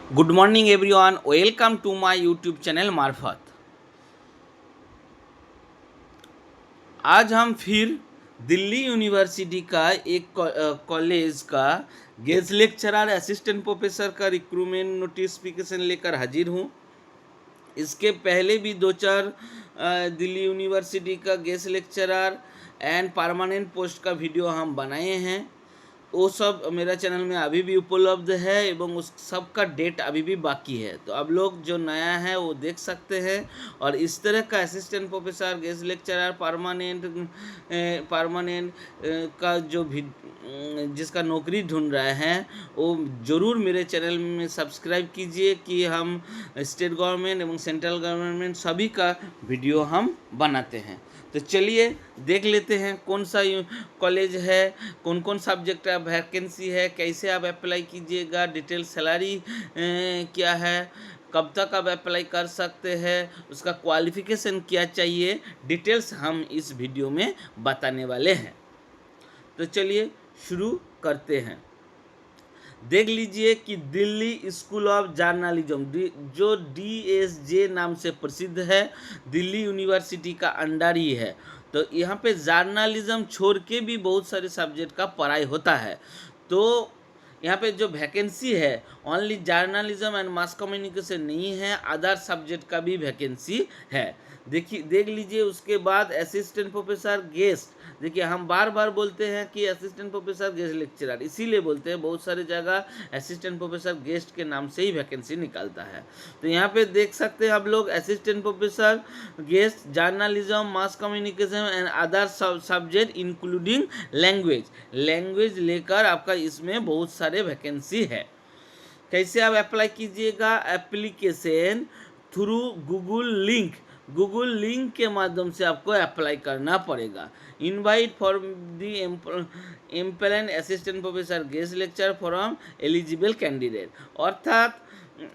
Good morning everyone, welcome to my YouTube channel मार्फत। आज हम फिर दिल्ली यूनिवर्सिटी का एक कॉलेज का गेस्ट लेक्चरर असिस्टेंट प्रोफेसर का रिक्रूटमेंट नोटिफिकेशन लेकर हाजिर हूँ। इसके पहले भी दो चार दिल्ली यूनिवर्सिटी का guest lecturer and permanent post का वीडियो हम बनाए हैं। वो सब मेरा चैनल में अभी भी उपलब्ध है एवं उस सब का डेट अभी भी बाकी है, तो आप लोग जो नया है वो देख सकते हैं। और इस तरह का assistant professor, guest lecturer, permanent का जो भी जिसका नौकरी ढूंढ रहे हैं वो ज़रूर मेरे चैनल में सब्सक्राइब कीजिए कि हम स्टेट गवर्नमेंट एवं सेंट्रल गवर्नमेंट सभी का वीडियो हम बनाते हैं। तो चलिए देख लेते हैं कौन सा कॉलेज है, कौन कौन सब्जेक्ट का वैकेंसी है, कैसे आप अप्लाई कीजिएगा, डिटेल सैलरी क्या है, कब तक आप अप्लाई कर सकते हैं, उसका क्वालिफिकेशन क्या चाहिए, डिटेल्स हम इस वीडियो में बताने वाले हैं। तो चलिए शुरू करते हैं। देख लीजिए कि दिल्ली स्कूल ऑफ जर्नलिज्म जो DSJ नाम से प्रसिद्ध है, दिल्ली यूनिवर्सिटी का अंडर ही है। तो यहाँ पे जर्नलिज्म छोड़ के भी बहुत सारे सब्जेक्ट का पढ़ाई होता है। तो यहाँ पे जो वैकेंसी है only journalism and mass communication नहीं है, अदर सब्जेक्ट का भी वैकेंसी है। देख लीजिए। उसके बाद असिस्टेंट प्रोफेसर गेस्ट, देखिए हम बार बार बोलते हैं कि असिस्टेंट प्रोफेसर गेस्ट लेक्चरर, इसीलिए बोलते हैं बहुत सारी जगह असिस्टेंट प्रोफेसर गेस्ट के नाम से ही वैकेंसी निकलता है। तो यहाँ पे देख सकते हैं आप लोग assistant professor guest journalism, mass communication and other subject including language लेकर आपका इसमें बहुत सारे वैकेंसी है। कैसे आप अप्लाई कीजिएगा? एप्लीकेशन थ्रू गूगल लिंक के माध्यम से आपको अप्लाई करना पड़ेगा। Invite for the employed assistant professor guest lecture from eligible candidate, अर्थात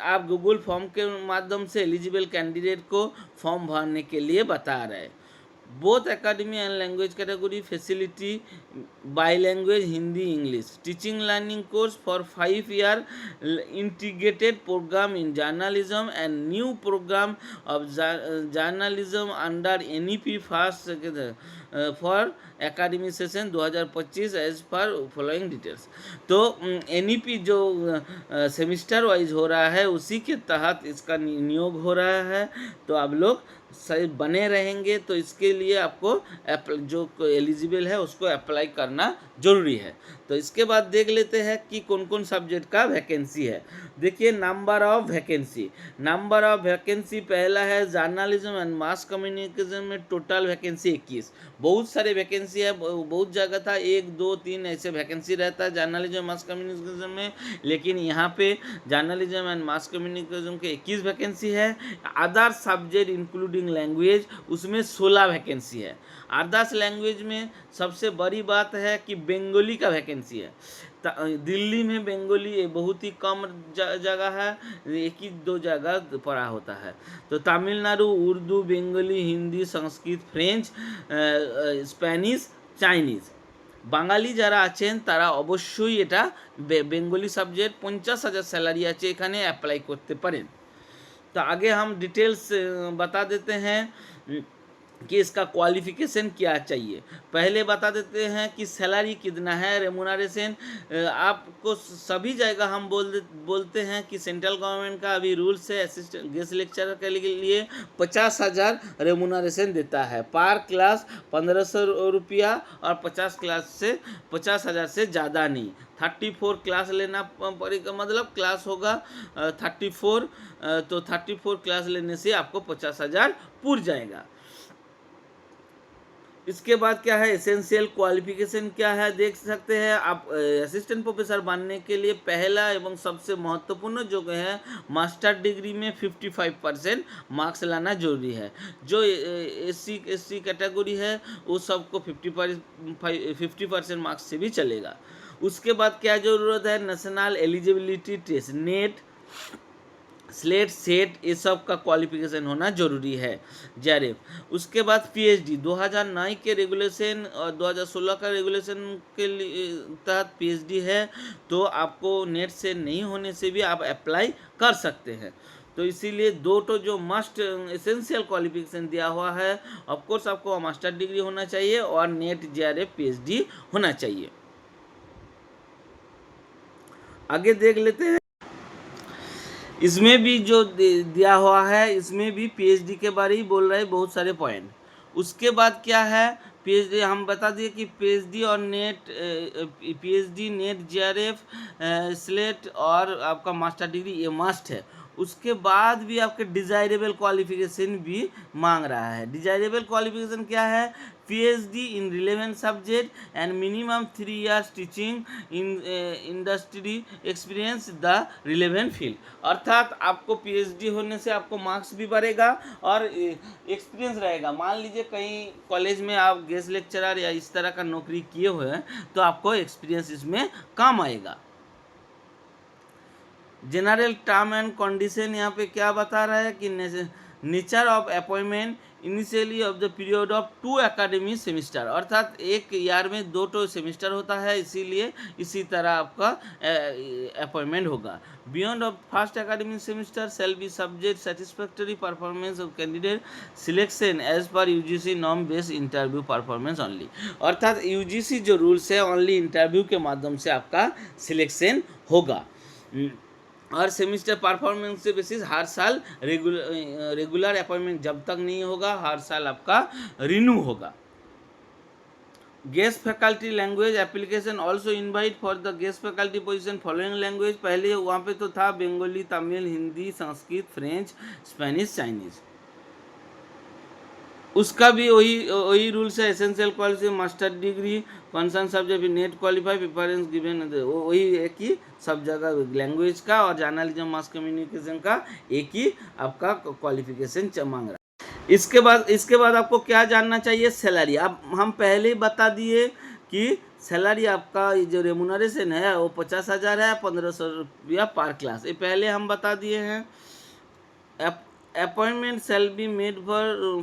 आप गूगल फॉर्म के माध्यम से एलिजिबल कैंडिडेट को फॉर्म भरने के लिए बता रहे हैं। Both academy and language category facility by language Hindi English, teaching learning course for 5 year, integrated programme in journalism and new programme of journalism under NEP first for academy session 2025 as per following details. तो NEP जो semester wise हो रहा है उसी के तहत इसका नियोग हो रहा है। तो आप लोग सही बने रहेंगे, तो इसके लिए आपको जो एलिजिबल है उसको अप्लाई करना ज़रूरी है। तो इसके बाद देख लेते हैं कि कौन कौन सब्जेक्ट का वैकेंसी है। देखिए नंबर ऑफ वैकेंसी पहला है जर्नलिज्म एंड मास कम्युनिकेशन में टोटल वैकेंसी 21। बहुत सारे वैकेंसी है, बहुत जगह था 1 2 3 ऐसे वैकेंसी रहता है जर्नलिज्म मास कम्युनिकेशन में, लेकिन यहाँ पे जर्नलिज्म एंड मास कम्युनिकेशन के 21 वैकेंसी है। अदर सब्जेक्ट इंक्लूडिंग लैंग्वेज उसमें 16 वैकेंसी है। अदर्स लैंग्वेज में सबसे बड़ी बात है कि बंगाली का वैकेंसी है। दिल्ली में बंगाली बहुत ही कम जगह है, 1 ही 2 जगह पढ़ा होता है। तो Tamil Nadu Urdu, Bengali, Hindi, Sanskrit, French, Spanish, Chinese. বাঙালি যারা আছেন তারা অবশ্যই এটা বেঙ্গলি সাবজেক্ট 50,000 স্যালারি আছে, এখানে অ্যাপ্লাই করতে পারেন। तो आगे हम डिटेल्स बता देते हैं कि इसका क्वालिफिकेशन क्या चाहिए। पहले बता देते हैं कि सैलरी कितना है, रेमुनरेशन। आपको सभी जगह हम बोलते हैं कि सेंट्रल गवर्नमेंट का अभी रूल्स है, असिस्टेंट गेस्ट लेक्चरर के लिए 50,000 रेमुनरेशन देता है पर क्लास, 1,500 रुपया, और 50,000 से ज़्यादा नहीं। 34 क्लास लेना पड़ेगा, मतलब क्लास होगा 34, तो 34 क्लास लेने से आपको 50,000 पूर जाएगा। इसके बाद क्या है, एसेंशियल क्वालिफिकेशन क्या है देख सकते हैं आप। असिस्टेंट प्रोफेसर बनने के लिए पहला एवं सबसे महत्वपूर्ण जो है मास्टर डिग्री में 55% मार्क्स लाना जरूरी है। जो SC कैटेगरी है वो सबको 50% मार्क्स से भी चलेगा। उसके बाद क्या ज़रूरत है, national eligibility test NET SLET SET ये सब का क्वालिफिकेशन होना जरूरी है जेआरएफ। उसके बाद पीएचडी 2009 के रेगुलेशन और 2016 का रेगुलेशन के तहत पीएचडी है, तो आपको नेट से नहीं होने से भी आप अप्लाई कर सकते हैं। तो इसीलिए दो तो जो मस्ट एसेंशियल क्वालिफिकेशन दिया हुआ है, ऑफ कोर्स आपको मास्टर डिग्री होना चाहिए और नेट जेआरएफ पीएचडी होना चाहिए। आगे देख लेते हैं। इसमें भी जो दिया हुआ है, इसमें भी पीएचडी के बारे ही बोल रहे हैं बहुत सारे पॉइंट। उसके बाद क्या है, पीएचडी हम बता दिए कि पीएचडी और net, PhD net JRF slate और आपका मास्टर डिग्री ये मस्ट है। उसके बाद भी आपके डिजायरेबल क्वालिफिकेशन भी मांग रहा है। डिजायरेबल क्वालिफिकेशन क्या है, PhD in relevant subject and minimum 3 years teaching in industry experience the relevant field. अर्थात आपको पीएचडी होने से आपको मार्क्स भी बढ़ेगा और एक्सपीरियंस रहेगा। मान लीजिए कहीं कॉलेज में आप गेस्ट लेक्चरर या इस तरह का नौकरी किए हुए हैं, तो आपको एक्सपीरियंस इसमें काम आएगा। जनरल टर्म एंड कंडीशन यहाँ पे क्या बता रहा है कि nature of appointment initially of the period of 2 academic semester, अर्थात एक ईयर में 2 सेमिस्टर होता है, इसीलिए इसी तरह आपका अपॉइंटमेंट होगा। Beyond of first academic semester shall be subject satisfactory performance of candidate selection as per UGC norm based interview performance only, अर्थात यूजीसी जो रूल्स है ओनली इंटरव्यू के माध्यम से आपका सिलेक्शन होगा। और सेमिस्टर परफॉर्मेंस के बेसिस हर साल रेगुलर अपॉइंटमेंट जब तक नहीं होगा, हर साल आपका रिन्यू होगा। Guest faculty language application also invite for the guest faculty position following language. पहले वहाँ पे तो था Bengali, Tamil, Hindi, Sanskrit, French, Spanish, Chinese. उसका भी वही रूल्स है। Essential qualification master degree, concern subject net qualify, preference given, वही एक ही सब जगह लैंग्वेज का और जर्नलिज्म मास कम्युनिकेशन का एक ही आपका क्वालिफिकेशन मांग रहा है। इसके बाद आपको क्या जानना चाहिए, सैलरी। अब हम पहले ही बता दिए कि सैलरी आपका जो रेमुनरेशन है वो 50,000 है, 1,500 रुपया पर क्लास, ये पहले हम बता दिए हैं। Appointment shall be made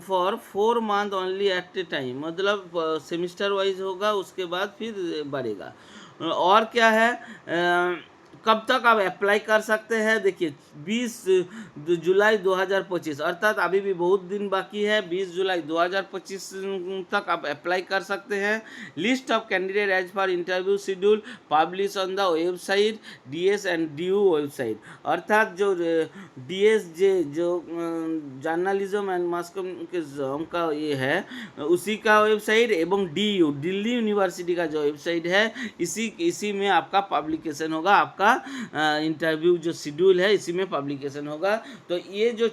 for 4 months only at a time, मतलब सेमिस्टर वाइज होगा, उसके बाद फिर बढ़ेगा। और क्या है, कब तक आप अप्लाई कर सकते हैं, देखिए 20 जुलाई 2025, अर्थात अभी भी बहुत दिन बाकी है। 20 जुलाई 2025 तक आप अप्लाई कर सकते हैं। List of candidate as per interview schedule publish on the website DS and DU website, अर्थात जो डीएस जो जर्नलिज्म एंड मास कम्युनिकेशन का ये है उसी का वेबसाइट, एवं डीयू दिल्ली यूनिवर्सिटी का जो वेबसाइट है इसी में आपका पब्लिकेशन होगा। आपका इंटरव्यू जो शेड्यूल है इसी में पब्लिकेशन होगा। तो ये जो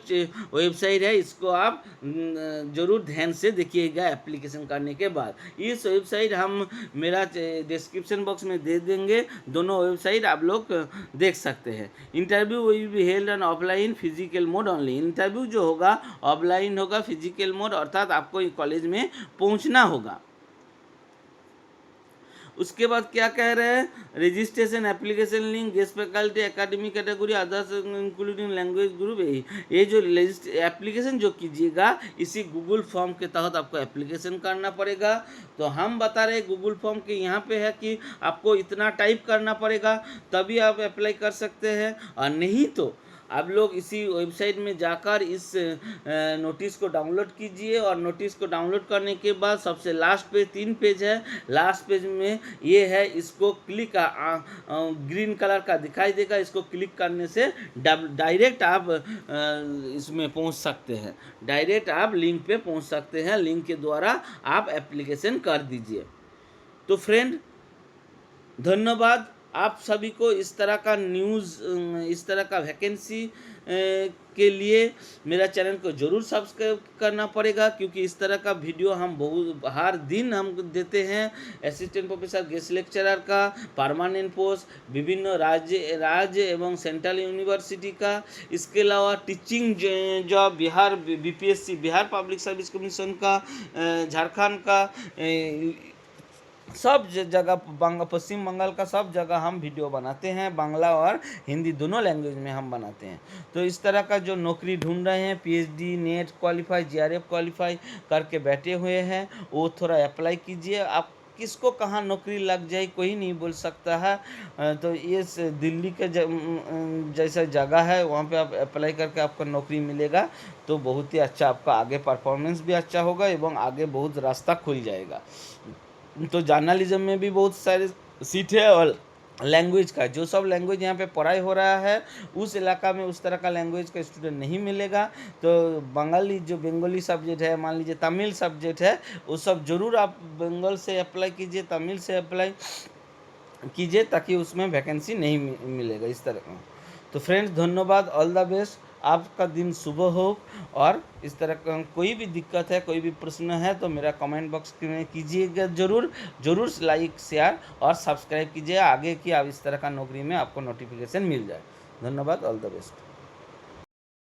वेबसाइट है इसको आप ज़रूर ध्यान से देखिएगा एप्लीकेशन करने के बाद। इस वेबसाइट हम मेरा डिस्क्रिप्शन बॉक्स में दे देंगे, दोनों वेबसाइट आप लोग देख सकते हैं। Interview will be held on offline physical mode only, interview जो होगा ऑफलाइन होगा, फिजिकल मोड अर्थात आपको कॉलेज में पहुंचना होगा। उसके बाद क्या कह रहे हैं, registration application link guest faculty academic category others including language group, ये जो एप्लीकेशन जो कीजिएगा इसी गूगल फॉर्म के तहत आपको एप्लीकेशन करना पड़ेगा। तो हम बता रहे गूगल फॉर्म के यहाँ पे है कि आपको इतना टाइप करना पड़ेगा तभी आप अप्लाई कर सकते हैं, और नहीं तो आप लोग इसी वेबसाइट में जाकर इस नोटिस को डाउनलोड कीजिए। और नोटिस को डाउनलोड करने के बाद सबसे लास्ट पेज 3 पेज है, लास्ट पेज में ये है, इसको क्लिक ग्रीन कलर का दिखाई देगा, इसको क्लिक करने से डायरेक्ट आप इसमें पहुंच सकते हैं, डायरेक्ट आप लिंक पे पहुंच सकते हैं, लिंक के द्वारा आप एप्लीकेशन कर दीजिए। तो फ्रेंड धन्यवाद। आप सभी को इस तरह का न्यूज़, इस तरह का वैकेंसी के लिए मेरा चैनल को ज़रूर सब्सक्राइब करना पड़ेगा, क्योंकि इस तरह का वीडियो हम हर दिन हम देते हैं। असिस्टेंट प्रोफेसर गेस्ट लेक्चरर का, परमानेंट पोस्ट, विभिन्न राज्य एवं सेंट्रल यूनिवर्सिटी का, इसके अलावा teaching job Bihar BPSC Bihar public service commission का, झारखंड का सब जगह पश्चिम बंगाल का सब जगह हम वीडियो बनाते हैं, बांग्ला और हिंदी दोनों लैंग्वेज में हम बनाते हैं। तो इस तरह का जो नौकरी ढूंढ रहे हैं, PhD, net qualify, GRF qualify करके बैठे हुए हैं, वो थोड़ा अप्लाई कीजिए। आप किसको कहाँ नौकरी लग जाए कोई नहीं बोल सकता है। तो ये दिल्ली के जैसा जगह है, वहाँ पे आप अप्लाई करके आपको नौकरी मिलेगा तो बहुत ही अच्छा, आपका आगे परफॉर्मेंस भी अच्छा होगा एवं आगे बहुत रास्ता खुल जाएगा। तो जर्नलिज्म में भी बहुत सारे सीट है, और लैंग्वेज का जो सब लैंग्वेज यहाँ पे पढ़ाई हो रहा है उस इलाका में उस तरह का लैंग्वेज का स्टूडेंट नहीं मिलेगा। तो बंगाली जो बंगाली सब्जेक्ट है, मान लीजिए तमिल सब्जेक्ट है, वो सब ज़रूर आप बंगाल से अप्लाई कीजिए, तमिल से अप्लाई कीजिए, ताकि उसमें वैकेंसी नहीं मिलेगा इस तरह का। तो फ्रेंड्स धन्यवाद, ऑल द बेस्ट, आपका दिन शुभ हो। और इस तरह का कोई भी दिक्कत है, कोई भी प्रश्न है तो मेरा कमेंट बॉक्स में कीजिएगा, ज़रूर ज़रूर लाइक शेयर और सब्सक्राइब कीजिए, आगे की आप इस तरह का नौकरी में आपको नोटिफिकेशन मिल जाए। धन्यवाद, ऑल द बेस्ट।